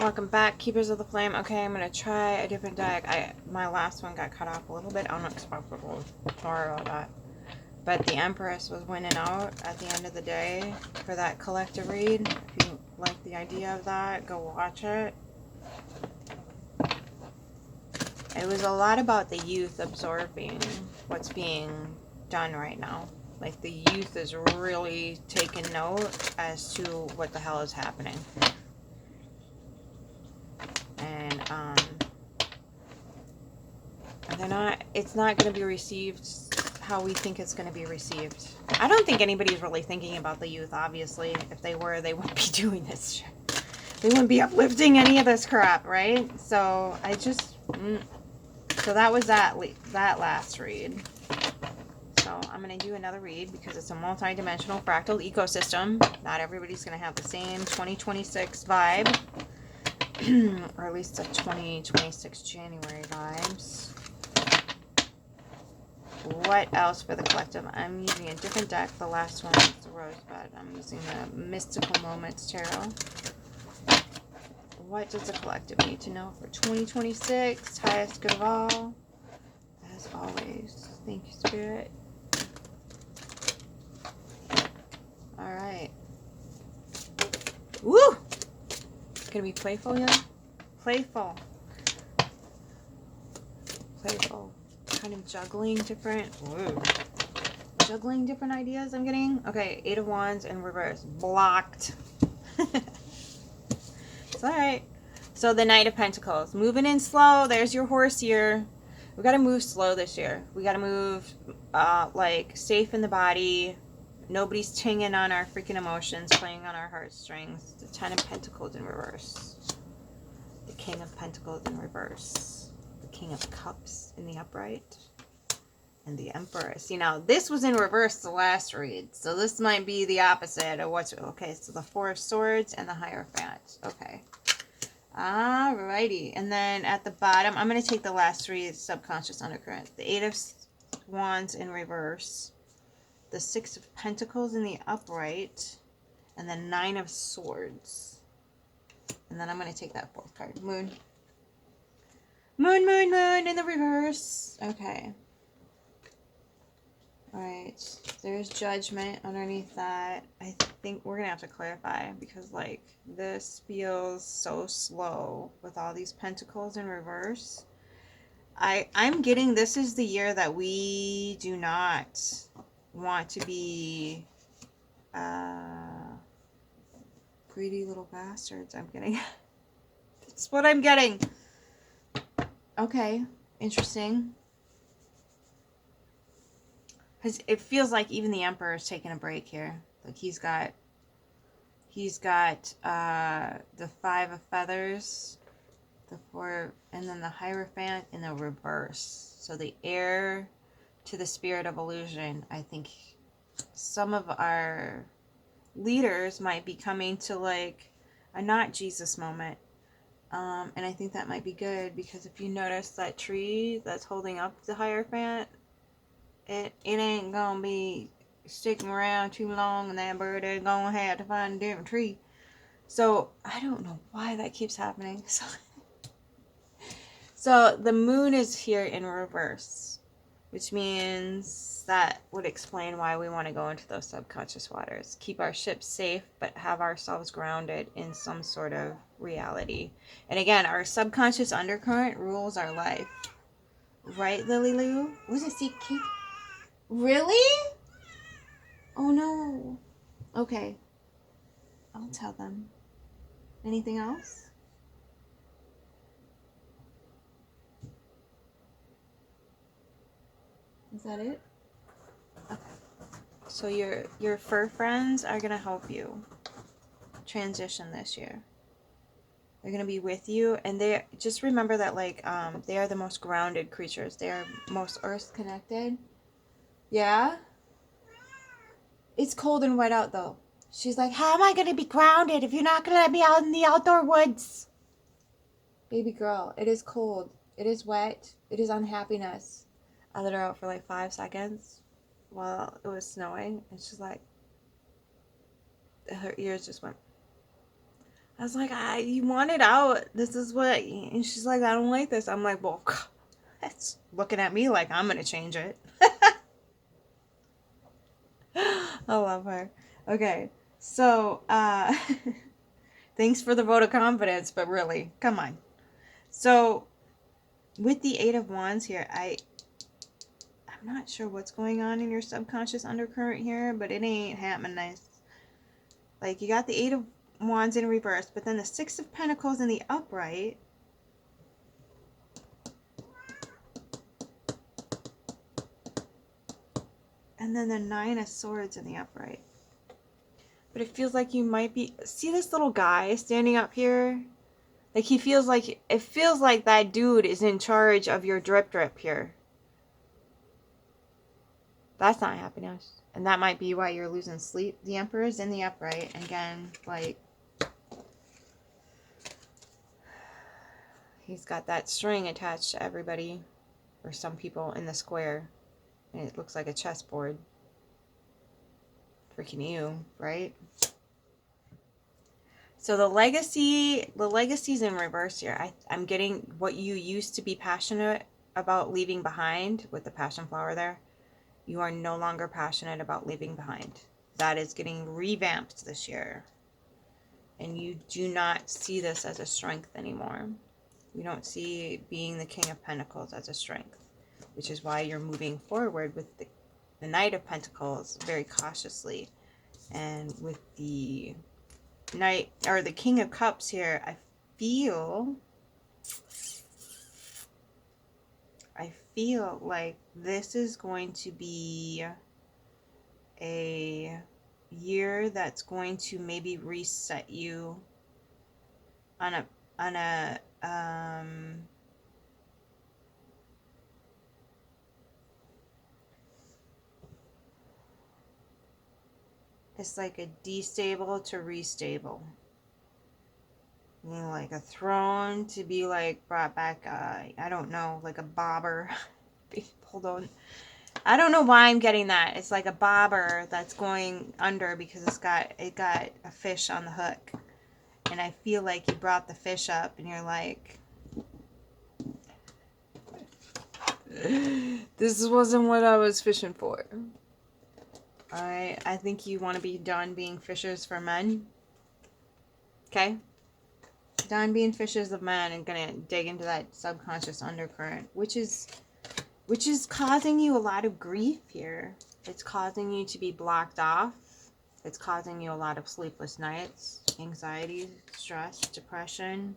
Welcome back, Keepers of the Flame. Okay, I'm gonna try a different deck. My last one got cut off a little bit unexpectedly. Sorry about that. But the Empress was winning out at the end of the day for that collective read. If you like the idea of that, go watch it. It was a lot about the youth absorbing what's being done right now. Like, the youth is really taking note as to what the hell is happening. And it's not going to be received how we think it's going to be received. I don't think anybody's really thinking about the youth, obviously. If they were, they wouldn't be doing this shit. They wouldn't be uplifting any of this crap, right? So I just... So that was that last read. So I'm going to do another read because it's a multi-dimensional fractal ecosystem. Not everybody's going to have the same 2026 vibe. Or at least the 2026 January vibes. What else for the collective? I'm using a different deck. The last one is the Rosebud. I'm using the Mystical Moments Tarot. What does the collective need to know for 2026? Highest good of all. As always. Thank you, Spirit. Alright. Woo! Gonna be playful, yeah? Playful. Playful. Kind of juggling different ideas I'm getting. Okay, 8 of Wands in reverse. Blocked. It's alright. So the Knight of Pentacles. Moving in slow. There's your horse here. We gotta move slow this year. We gotta move like safe in the body. Nobody's tinging on our freaking emotions, playing on our heartstrings. The 10 of Pentacles in reverse. The King of Pentacles in reverse. The King of Cups in the upright. And the Empress. See, now this was in reverse the last read. So this might be the opposite of what's... Okay, so the 4 of Swords and the Hierophant. Okay. Alrighty. And then at the bottom, I'm going to take the last 3 subconscious undercurrent. The 8 of Wands in reverse. The 6 of Pentacles in the upright. And the 9 of Swords. And then I'm going to take that 4th card. Moon. Moon, moon, moon in the reverse. Okay. Alright, there's Judgment underneath that. I think we're going to have to clarify because, like, this feels so slow with all these pentacles in reverse. I'm getting this is the year that we do not want to be greedy little bastards. I'm getting. That's what I'm getting. Okay, interesting. Because it feels like even the Emperor is taking a break here. Like he's got the 5 of Feathers, the 4, and then the Hierophant in the reverse. So the heir to the Spirit of Illusion. I think some of our leaders might be coming to like a not Jesus moment. And I think that might be good because if you notice that tree that's holding up the Hierophant, it ain't gonna be sticking around too long and that bird is gonna have to find a different tree. So I don't know why that keeps happening. So the moon is here in reverse, which means that would explain why we want to go into those subconscious waters. Keep our ship safe, but have ourselves grounded in some sort of reality. And again, our subconscious undercurrent rules our life. Right, Lily Lou? Was it Keith? Really? Oh no. Okay. I'll tell them. Anything else? Is that it? Okay. So your fur friends are gonna help you transition this year. They're gonna be with you, and they just remember that like they are the most grounded creatures. They are most earth connected. Yeah. It's cold and wet out though. She's like, how am I gonna be grounded if you're not gonna let me out in the outdoor woods? Baby girl, it is cold. It is wet. It is unhappiness. I let her out for like 5 seconds while it was snowing, and she's like, her ears just went. I was like, you want it out. This is what, and she's like, I don't like this. I'm like, well, that's looking at me like I'm going to change it. I love her. Okay. So, thanks for the vote of confidence, but really, come on. So, with the Eight of Wands here, I'm not sure what's going on in your subconscious undercurrent here, but it ain't happening nice. Like, you got the Eight of Wands in reverse, but then the Six of Pentacles in the upright. And then the Nine of Swords in the upright. But it feels like you might be... See this little guy standing up here? Like, he feels like... It feels like that dude is in charge of your drip here. That's not happiness. And that might be why you're losing sleep. The Emperor's in the upright. Again, like... He's got that string attached to everybody. Or some people in the square. And it looks like a chessboard. Freaking you, right? So the legacy's in reverse here. I'm getting what you used to be passionate about leaving behind with the passion flower there. You are no longer passionate about leaving behind. That is getting revamped this year. And you do not see this as a strength anymore. You don't see being the King of Pentacles as a strength, which is why you're moving forward with the Knight of Pentacles very cautiously. And with the Knight, or the King of Cups here, I feel like this is going to be a year that's going to maybe reset you on a it's like a destable to restable. You know, like a throne to be like brought back, I don't know, like a bobber. Hold on. I don't know why I'm getting that. It's like a bobber that's going under because it got a fish on the hook. And I feel like you brought the fish up and you're like, this wasn't what I was fishing for. I think you want to be done being fishers for men. Okay? Done being fishers of men and gonna dig into that subconscious undercurrent, which is causing you a lot of grief here. It's causing you to be blocked off. It's causing you a lot of sleepless nights, anxiety, stress, depression.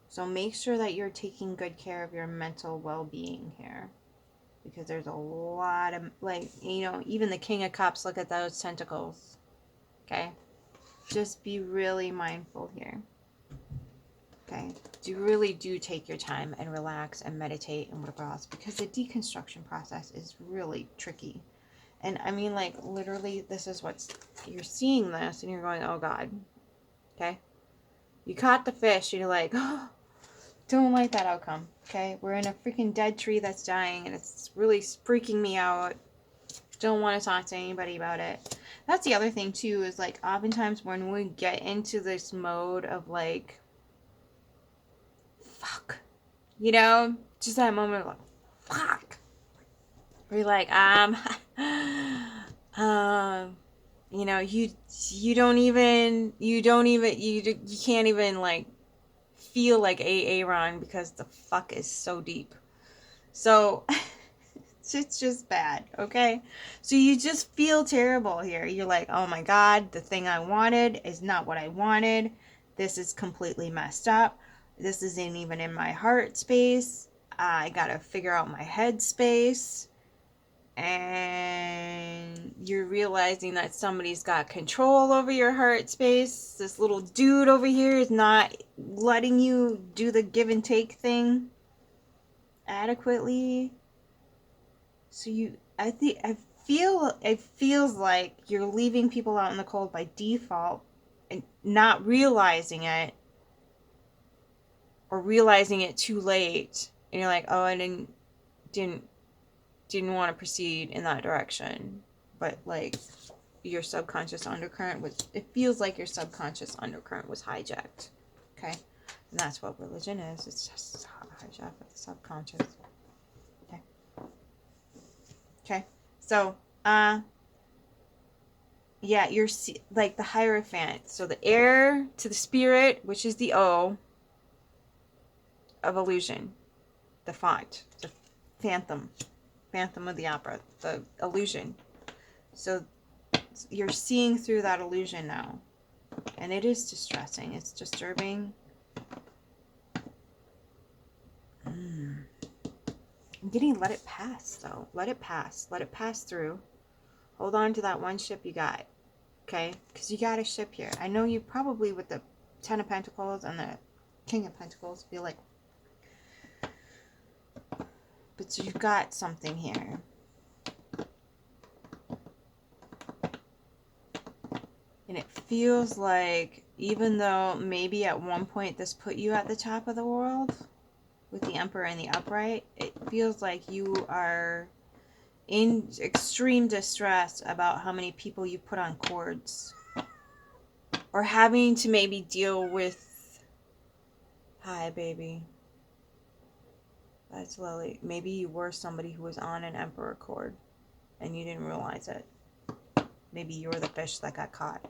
So make sure that you're taking good care of your mental well-being here. Because there's a lot of, like, you know, even the King of Cups, look at those tentacles. Okay? Just be really mindful here. Okay? Really do take your time and relax and meditate and whatever else. Because the deconstruction process is really tricky. And I mean, like, literally, this is what's, you're seeing this and you're going, oh God. Okay? You caught the fish and you're like, oh, don't like that outcome. Okay? We're in a freaking dead tree that's dying and it's really freaking me out. Don't want to talk to anybody about it. That's the other thing too, is like oftentimes when we get into this mode of like, fuck, you know, just that moment of like, fuck. We're like, you know, you can't even like feel like Aaron because the fuck is so deep. So it's just bad, okay? So you just feel terrible here. You're like, oh my God, the thing I wanted is not what I wanted. This is completely messed up. This isn't even in my heart space. I gotta figure out my head space. And you're realizing that somebody's got control over your heart space. This little dude over here is not letting you do the give and take thing adequately. So it feels like you're leaving people out in the cold by default and not realizing it, or realizing it too late, and you're like, oh, I didn't want to proceed in that direction. But like, your subconscious undercurrent was, it feels like your subconscious undercurrent was hijacked. Okay? And that's what religion is. It's just hijack of the subconscious. Okay? Okay? So, yeah, you're like the Hierophant. So the heir to the spirit, which is the O of illusion. The font. The phantom. Phantom of the opera. The illusion. So you're seeing through that illusion now. And it is distressing. It's disturbing. I'm getting let it pass, though. Let it pass. Let it pass through. Hold on to that one ship you got. Okay? Because you got a ship here. I know you probably, with the Ten of Pentacles and the King of Pentacles, feel like... But you've got something here. And it feels like, even though maybe at one point this put you at the top of the world, with the Emperor and the Upright, it feels like you are in extreme distress about how many people you put on cords. Or having to maybe deal with... Hi, baby. That's Lily. Maybe you were somebody who was on an Emperor cord and you didn't realize it. Maybe you were the fish that got caught.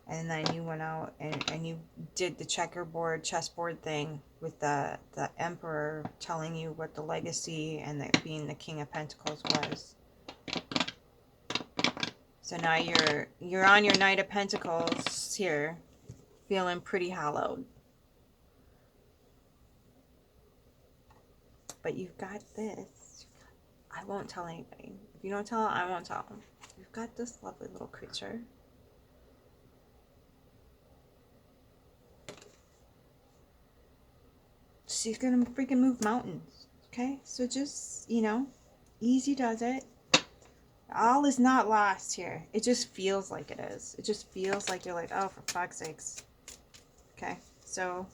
And then you went out and you did the chessboard thing with the Emperor telling you what the legacy and being the King of Pentacles was. So now you're on your Knight of Pentacles here, feeling pretty hollowed. But you've got this. I won't tell anybody. If you don't tell, I won't tell them. You've got this lovely little creature. She's gonna freaking move mountains. Okay? So just, easy does it. All is not lost here. It just feels like it is. It just feels like you're like, oh, for fuck's sakes. Okay? So,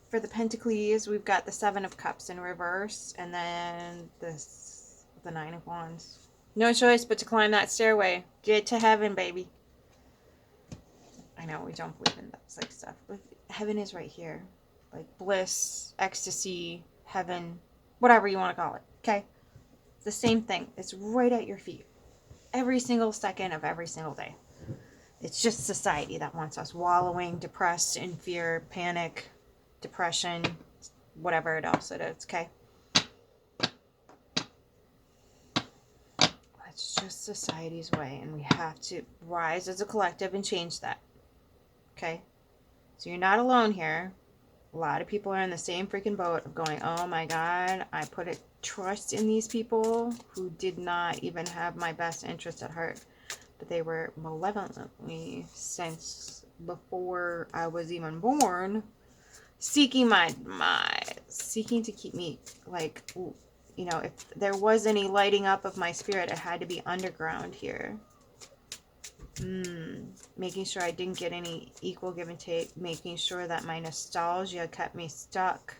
for the Pentacles, we've got the Seven of Cups in reverse, and then the Nine of Wands. No choice but to climb that stairway. Get to heaven, baby. I know, we don't believe in that like stuff, but heaven is right here. Like bliss, ecstasy, heaven, whatever you want to call it. Okay? It's the same thing. It's right at your feet. Every single second of every single day. It's just society that wants us wallowing, depressed, in fear, panic, depression, whatever else it is, okay? It's just society's way, and we have to rise as a collective and change that, okay? So you're not alone here. A lot of people are in the same freaking boat of going, oh my God, I put a trust in these people who did not even have my best interest at heart. But they were malevolently, since before I was even born, seeking seeking to keep me, like, if there was any lighting up of my spirit, it had to be underground here. Making sure I didn't get any equal give and take, making sure that my nostalgia kept me stuck.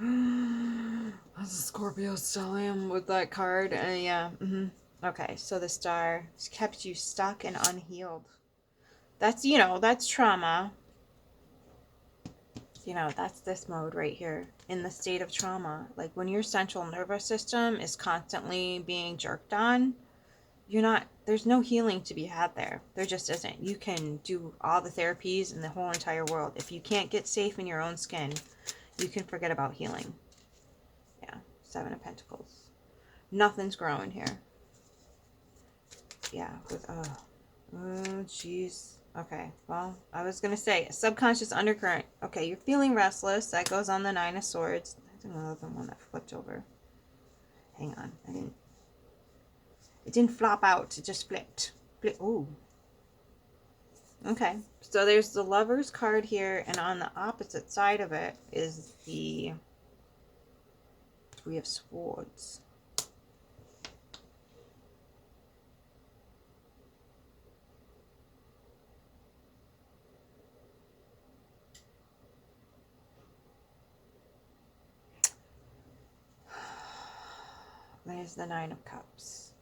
That's a Scorpio stellium with that card. Yeah. Okay, so the Star kept you stuck and unhealed. That's, that's trauma. That's this mode right here, in the state of trauma. Like when your central nervous system is constantly being jerked on, there's no healing to be had there. There just isn't. You can do all the therapies in the whole entire world. If you can't get safe in your own skin, you can forget about healing. Yeah, Seven of Pentacles. Nothing's growing here. Yeah, oh, jeez. Okay, well, I was going to say, subconscious undercurrent. Okay, you're feeling restless. That goes on the Nine of Swords. There's another one that flipped over. Hang on. It didn't flop out. It just flipped. Ooh. Okay, so there's the Lover's card here, and on the opposite side of it is the Three of Swords. There's the Nine of Cups.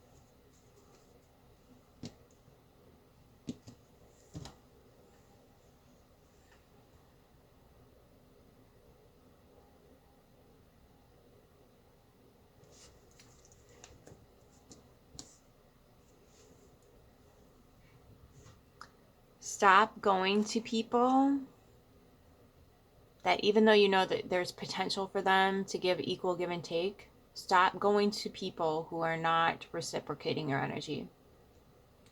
Stop going to people that, even though you know that there's potential for them to give equal give and take, stop going to people who are not reciprocating your energy.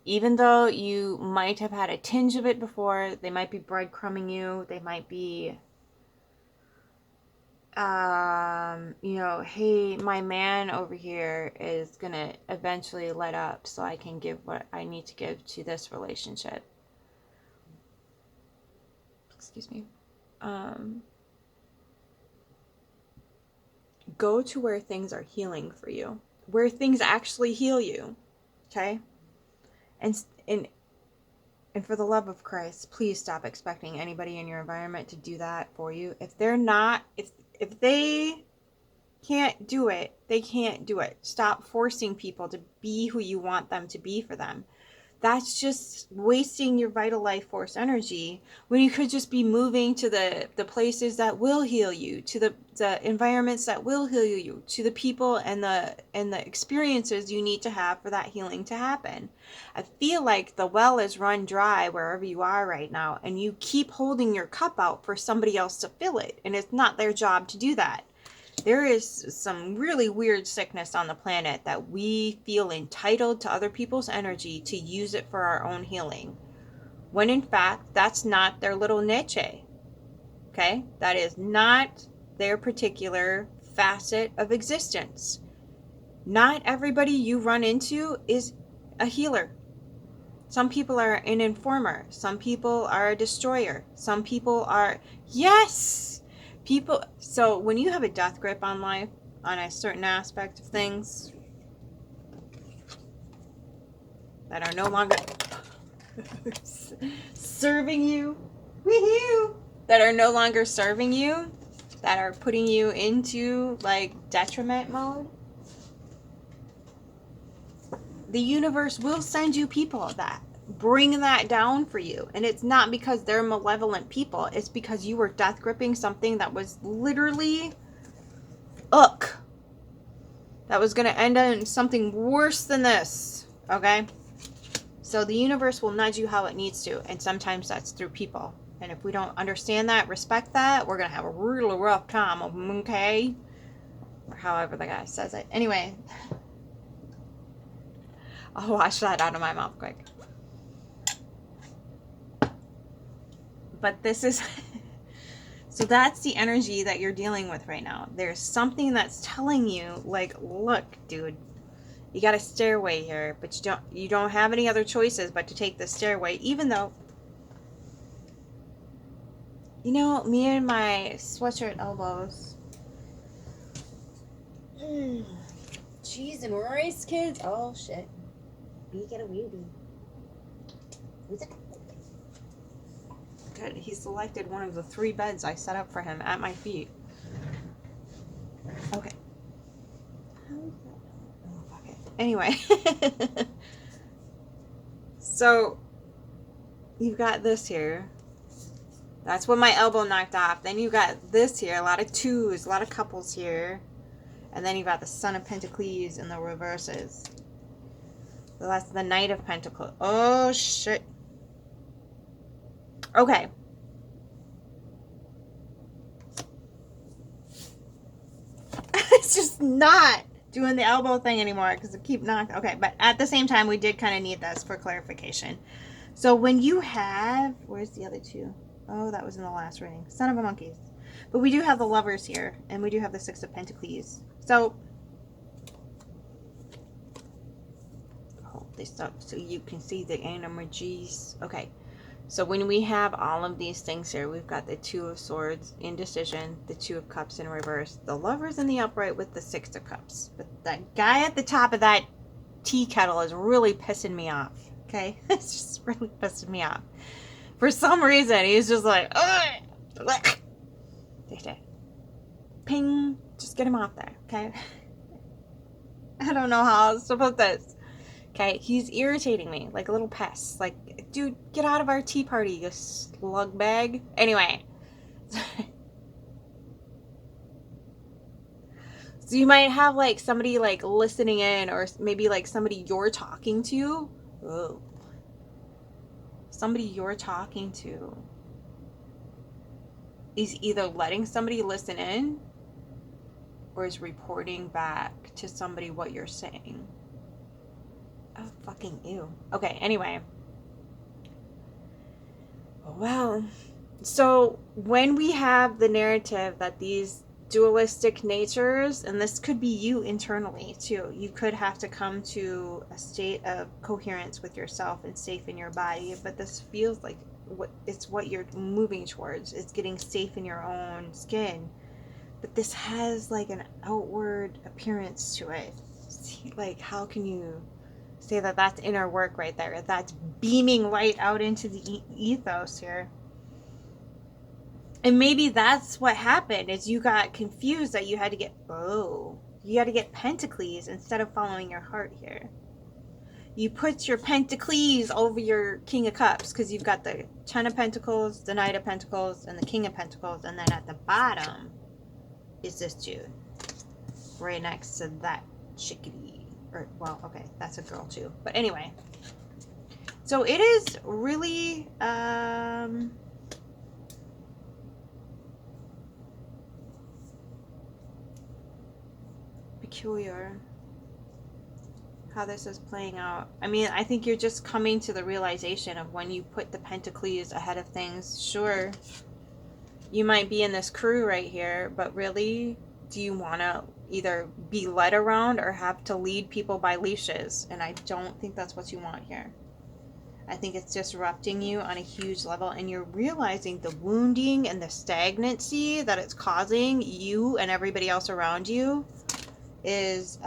Even though you might have had a tinge of it before, they might be breadcrumbing you, they might be, hey, my man over here is gonna eventually let up so I can give what I need to give to this relationship. Excuse me. Go to where things are healing for you, where things actually heal you, okay? And for the love of Christ, please stop expecting anybody in your environment to do that for you. If they're not, if they can't do it, they can't do it. Stop forcing people to be who you want them to be for them. That's just wasting your vital life force energy when you could just be moving to the places that will heal you, to the environments that will heal you, to the people and the experiences you need to have for that healing to happen. I feel like the well is run dry wherever you are right now, and you keep holding your cup out for somebody else to fill it, and it's not their job to do that. There is some really weird sickness on the planet that we feel entitled to other people's energy to use it for our own healing, when in fact that's not their little niche. Okay, that is not their particular facet of existence. Not everybody you run into is a healer. Some people are an informer, some people are a destroyer, some people are, yes, people. So when you have a death grip on life, on a certain aspect of things that are no longer serving you, woohoo, that are no longer serving you, that are putting you into like detriment mode, the universe will send you people that bring that down for you. And it's not because they're malevolent people. It's because you were death gripping something that was literally that was going to end in something worse than this. Okay? So the universe will nudge you how it needs to. And sometimes that's through people. And if we don't understand that, respect that, we're going to have a really rough time. Okay? Or however the guy says it. Anyway. I'll wash that out of my mouth quick. But this is... So that's the energy that you're dealing with right now. There's something that's telling you, like, look, dude, you got a stairway here, but you don't have any other choices but to take the stairway, even though, you know, me and my sweatshirt elbows. Cheese and rice, kids. Oh, shit. You get a weeby. Good. He selected one of the 3 beds I set up for him at my feet. Okay. Oh, fuck it. Anyway. So, you've got this here. That's what my elbow knocked off. Then you got this here. A lot of 2s. A lot of couples here. And then you got the Son of Pentacles in the reverses. So that's the Knight of Pentacles. Oh, shit. Okay. It's just not doing the elbow thing anymore because I keep knocking. Okay, but at the same time, we did kind of need this for clarification. So when you have... Where's the other 2? Oh, that was in the last reading. Son of a monkeys. But we do have the Lovers here, and we do have the 6 of Pentacles. So... hold this up so you can see the energies. Okay. So when we have all of these things here, we've got the 2 of Swords, indecision, the 2 of Cups in reverse, the Lovers in the upright with the 6 of Cups. But that guy at the top of that tea kettle is really pissing me off, okay? It's just really pissing me off. For some reason, he's just like, ugh! Ping! Just get him off there, okay? I don't know how else to put this. Okay, he's irritating me like a little pest. Like, dude, get out of our tea party, you slug bag. Anyway. So you might have like somebody like listening in, or maybe like somebody you're talking to. Oh. Somebody you're talking to is either letting somebody listen in or is reporting back to somebody what you're saying. Oh, fucking ew. Okay, anyway. Well, so when we have the narrative that these dualistic natures, and this could be you internally too, you could have to come to a state of coherence with yourself and safe in your body, but this feels like what you're moving towards. It's getting safe in your own skin, but this has like an outward appearance to it. See, like, how can you say that that's inner work right there? That's beaming light out into the ethos here. And maybe that's what happened, is you got confused that you had to get Pentacles instead of following your heart here. You put your Pentacles over your King of Cups because you've got the Ten of Pentacles, the Knight of Pentacles, and the King of Pentacles, and then at the bottom is this dude right next to that chickadee. Or, well, okay, that's a girl too. But anyway, so it is really peculiar how this is playing out. I mean, I think you're just coming to the realization of when you put the Pentacles ahead of things. Sure, you might be in this crew right here, but really, do you want to either be led around or have to lead people by leashes? And I don't think that's what you want here. I think it's disrupting you on a huge level, and you're realizing the wounding and the stagnancy that it's causing you and everybody else around you is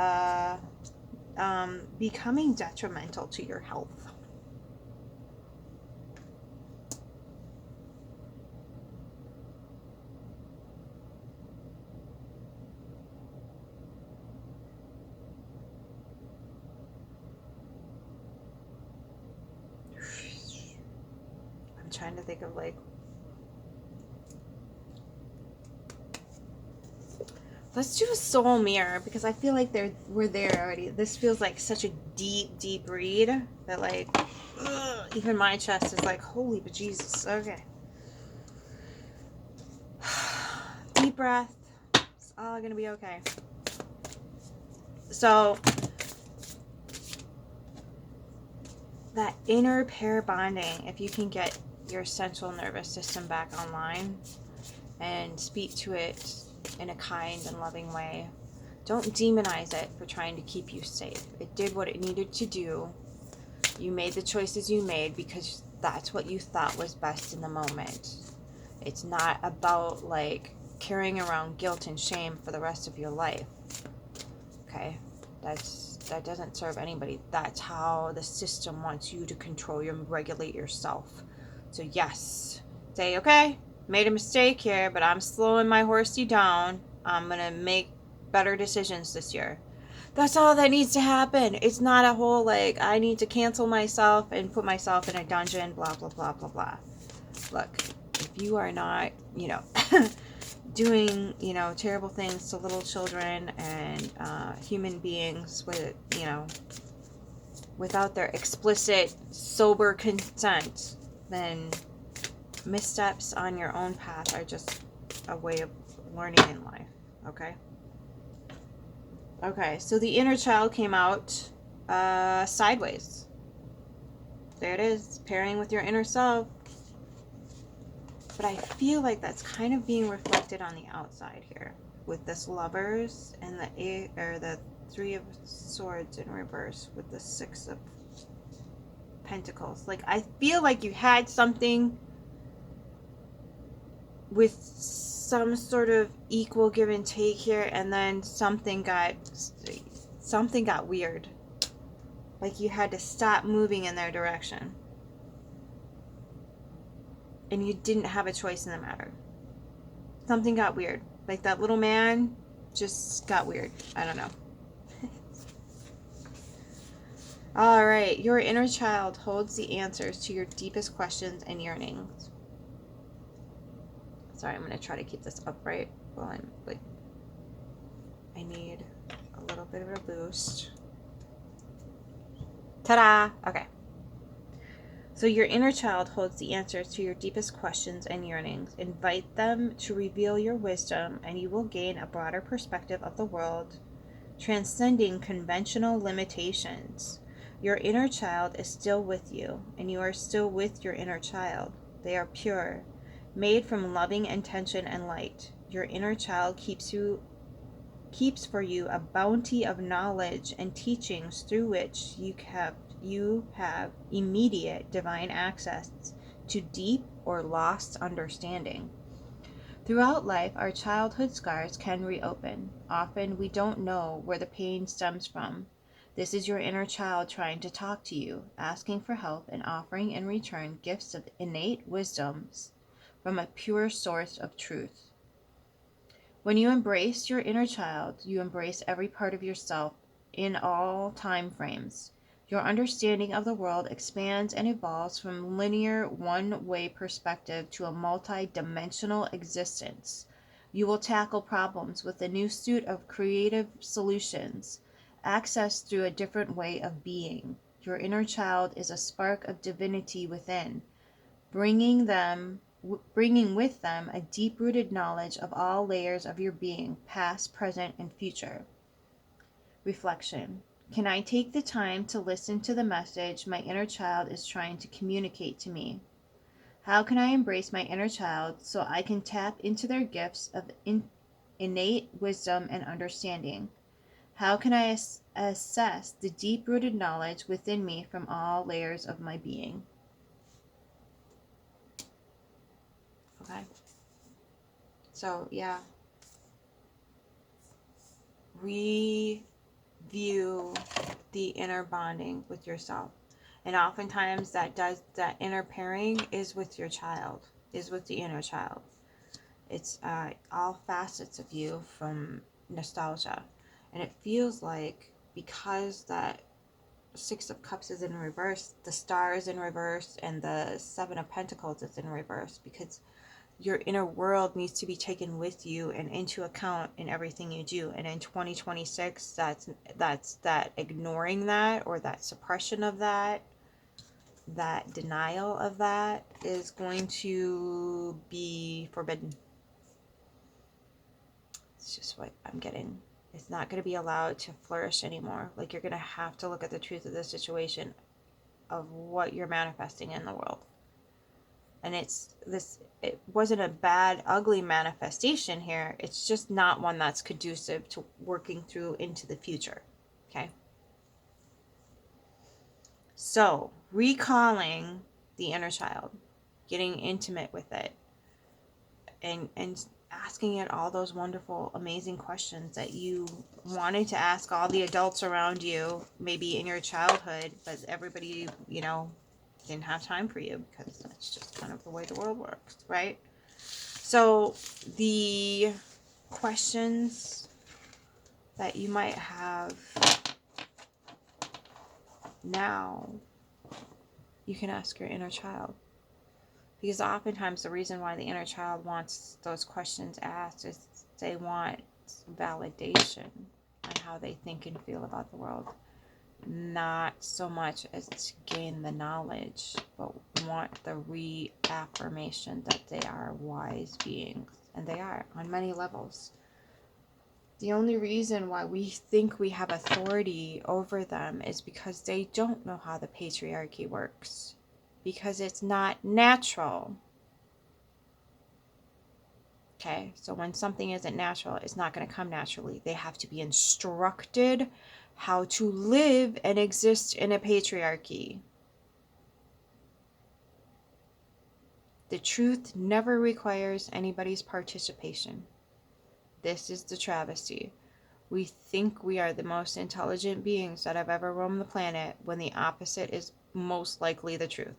becoming detrimental to your health. I'm trying to think of like, let's do a soul mirror, because I feel like we're there already. This feels like such a deep read that like, ugh, even my chest is like, holy bejesus. Okay. Deep breath. It's all gonna be okay. So that inner pair bonding, if you can get your central nervous system back online and speak to it in a kind and loving way. Don't demonize it for trying to keep you safe. It did what it needed to do. You made the choices you made because that's what you thought was best in the moment. It's not about like carrying around guilt and shame for the rest of your life. Okay? That doesn't serve anybody. That's how the system wants you to control and regulate yourself. So yes, say, okay, made a mistake here, but I'm slowing my horsey down. I'm going to make better decisions this year. That's all that needs to happen. It's not a whole, like, I need to cancel myself and put myself in a dungeon, blah, blah, blah, blah, blah. Look, if you are not, doing, terrible things to little children and human beings with, without their explicit, sober consent, then missteps on your own path are just a way of learning in life. Okay, so the inner child came out sideways. There it is, pairing with your inner self. But I feel like that's kind of being reflected on the outside here with this Lovers and the Three of Swords in reverse with the Six of Pentacles. Like, I feel like you had something with some sort of equal give and take here, and then something got weird. Like you had to stop moving in their direction. And you didn't have a choice in the matter. Something got weird. Like that little man just got weird. I don't know. All right, your inner child holds the answers to your deepest questions and yearnings. Sorry, I'm going to try to keep this upright while I'm like, I need a little bit of a boost. Ta-da! Okay. So your inner child holds the answers to your deepest questions and yearnings. Invite them to reveal your wisdom, and you will gain a broader perspective of the world, transcending conventional limitations. Your inner child is still with you, and you are still with your inner child. They are pure, made from loving intention and light. Your inner child keeps for you a bounty of knowledge and teachings through which you have immediate divine access to deep or lost understanding. Throughout life, our childhood scars can reopen. Often we don't know where the pain stems from. This is your inner child trying to talk to you, asking for help and offering in return gifts of innate wisdoms from a pure source of truth. When you embrace your inner child, you embrace every part of yourself in all time frames. Your understanding of the world expands and evolves from linear one-way perspective to a multi-dimensional existence. You will tackle problems with a new suit of creative solutions, accessed through a different way of being. Your inner child is a spark of divinity within, bringing with them a deep-rooted knowledge of all layers of your being, past, present, and future. Reflection. Can I take the time to listen to the message my inner child is trying to communicate to me? How can I embrace my inner child so I can tap into their gifts of innate wisdom and understanding? How can I assess the deep-rooted knowledge within me from all layers of my being? Okay. So, yeah. Review the inner bonding with yourself. And oftentimes that inner pairing is with your child, is with the inner child. It's all facets of you from nostalgia. And it feels like because that Six of Cups is in reverse, the Star is in reverse, and the Seven of Pentacles is in reverse, because your inner world needs to be taken with you and into account in everything you do. And in 2026, that's that ignoring that, or that suppression of that denial of that is going to be forbidden. It's just what I'm getting. It's not going to be allowed to flourish anymore. Like, you're going to have to look at the truth of the situation of what you're manifesting in the world. And it wasn't a bad, ugly manifestation here. It's just not one that's conducive to working through into the future. Okay? So, recalling the inner child, getting intimate with it, and asking it all those wonderful, amazing questions that you wanted to ask all the adults around you, maybe in your childhood, but everybody, didn't have time for you, because that's just kind of the way the world works, right? So the questions that you might have now, you can ask your inner child. Because oftentimes the reason why the inner child wants those questions asked is they want validation on how they think and feel about the world. Not so much as to gain the knowledge, but want the reaffirmation that they are wise beings. And they are on many levels. The only reason why we think we have authority over them is because they don't know how the patriarchy works. Because it's not natural. Okay, so when something isn't natural, it's not going to come naturally. They have to be instructed how to live and exist in a patriarchy. The truth never requires anybody's participation. This is the travesty. We think we are the most intelligent beings that have ever roamed the planet, when the opposite is most likely the truth.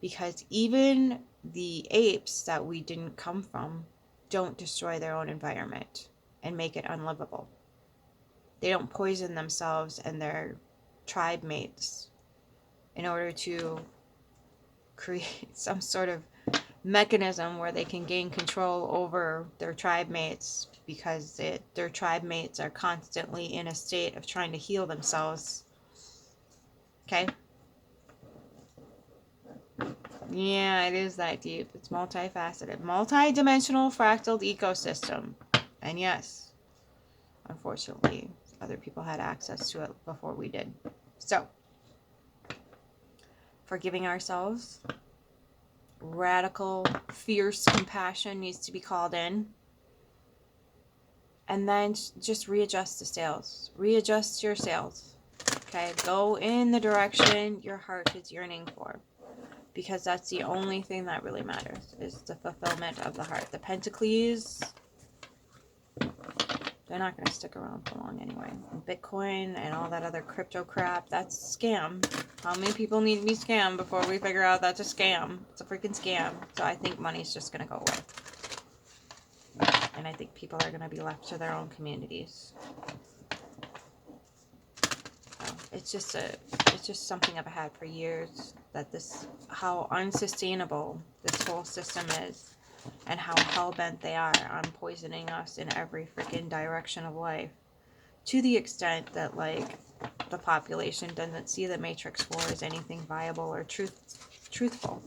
Because even the apes that we didn't come from don't destroy their own environment and make it unlivable. They don't poison themselves and their tribe mates in order to create some sort of mechanism where they can gain control over their tribe mates, because their tribe mates are constantly in a state of trying to heal themselves. Okay? Yeah, it is that deep. It's multifaceted. Multi-dimensional fractal ecosystem. And yes, unfortunately, other people had access to it before we did. So, forgiving ourselves, radical, fierce compassion needs to be called in. And then just readjust the sails. Readjust your sails. Okay? Go in the direction your heart is yearning for. Because that's the only thing that really matters, is the fulfillment of the heart. The Pentacles, they're not going to stick around for long anyway. And Bitcoin and all that other crypto crap, that's a scam. How many people need to be scammed before we figure out that's a scam? It's a freaking scam. So I think money's just going to go away. And I think people are going to be left to their own communities. So it's just something I've had for years, that how unsustainable this whole system is, and how hell-bent they are on poisoning us in every freaking direction of life, to the extent that, like, the population doesn't see the Matrix 4 as anything viable or truthful,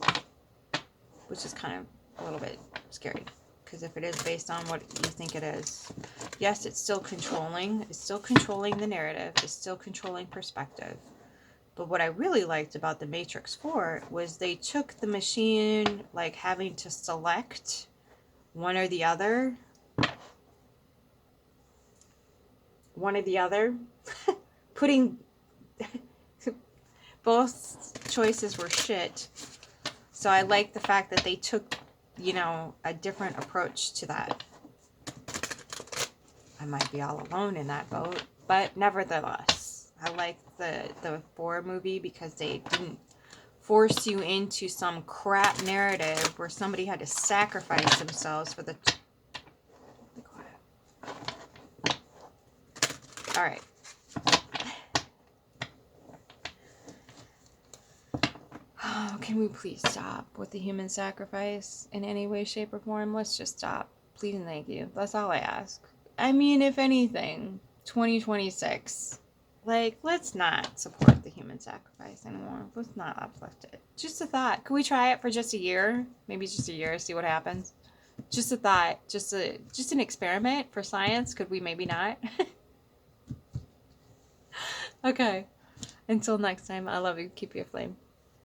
which is kind of a little bit scary, because if it is based on what you think it is, yes, it's still controlling the narrative, it's still controlling perspective. But what I really liked about the Matrix 4 was they took the machine, like, having to select one or the other, putting both choices were shit. So I like the fact that they took, a different approach to that. I might be all alone in that boat, but nevertheless, I like the 4 movie because they didn't force you into some crap narrative where somebody had to sacrifice themselves for the... Be quiet. All right. Oh, can we please stop with the human sacrifice in any way, shape, or form? Let's just stop. Please and thank you. That's all I ask. I mean, if anything, 2026, like, let's not support the human sacrifice anymore. Let's not uplift it. Just a thought. Could we try it for just a year? Maybe just a year, see what happens. Just a thought. Just an experiment for science. Could we maybe not? Okay. Until next time, I love you. Keep your flame.